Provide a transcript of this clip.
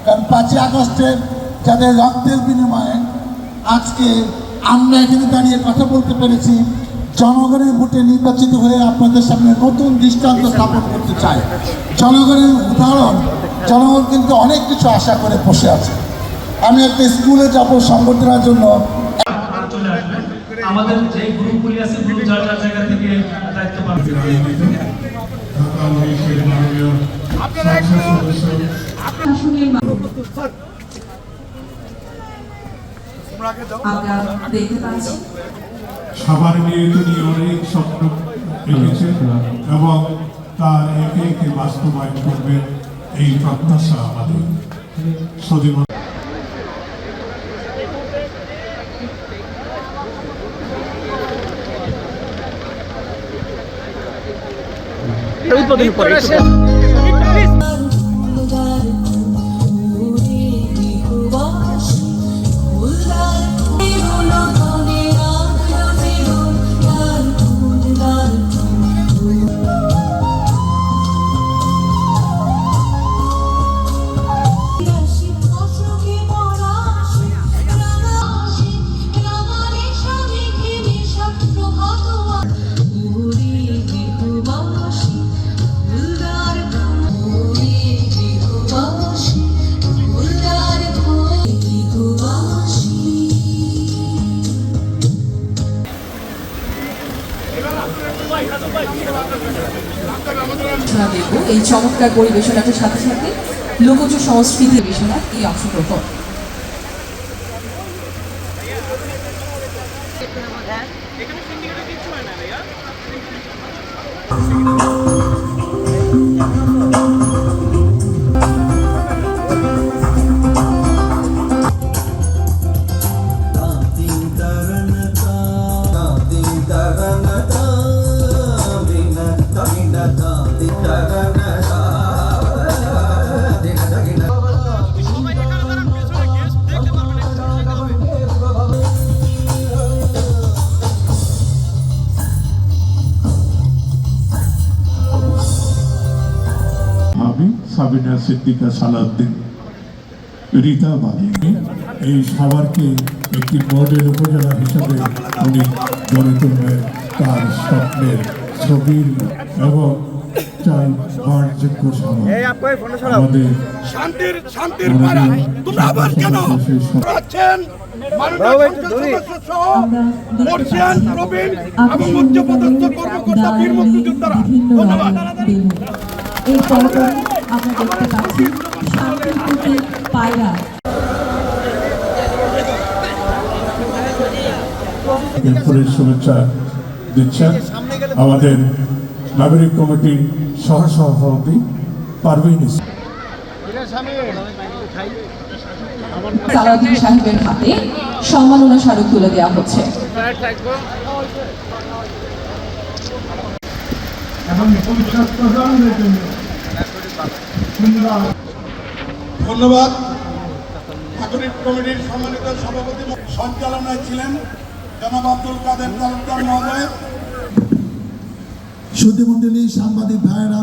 কারণ 5ই আগস্টের যাদের রক্তের বিনিময়ে আজকে আমরা এখানে দাঁড়িয়ে কথা বলতে পেরেছি, জনগণের ভোটে নির্বাচিত হয়ে আপনাদের সামনে নতুন দৃষ্টান্ত স্থাপন করতে চায়। জনগণের উদাহরণ, জনগণ কিন্তু অনেক কিছু আশা করে বসে আছে। আমি একটা স্কুলে যাব সংগঠনের জন্য, আমাদের যে গ্রুপগুলি আছে গ্রুপ যার যার জায়গা থেকে দায়িত্ব পালন সবার নিয়ে তিনি অনেক স্বপ্ন রেখেছেন এবং তার একে একে বাস্তবায়ন করবেন এই প্রত্যাশা আমাদের সদীপ। উদ্বোধন করে এই চমৎকার পরিবেশনাটার সাথে সাথে লোকজ সংস্কৃতি পরিবেশনা এই অংশগ্রহণ। সাবিনা সিদ্দিকা সালাউদ্দিন, রীতা বালিনী, এই সবারকে একটি মডেল উপজেলা হিসাবে উনি গড়ে তুলবেন তার স্বপ্নের ছবির এবং চাই বাণিজ্যিক সমাজ। আমাদের শান্তির পাড়া তোমরা আবার কেন আছেন এই পর্বে আমরা দেখতে পাচ্ছি শান্তির প্রতীক পায়রা। শুভেচ্ছা দিচ্ছেন আমাদের নাগরিক কমিটির সহসভাপতি পারভীন সালাউদ্দিন সাহেবের হাতে সম্মাননা স্মারক তুলে দেওয়া হচ্ছে। ধন্যবাদ। নাগরিক কমিটির সম্মানিত সভাপতি সঞ্চালনায় ছিলেন জনাব আব্দুল কাদের তালুকদার মহোদয়, সুধীমণ্ডলী, সাংবাদিক ভাইয়েরা,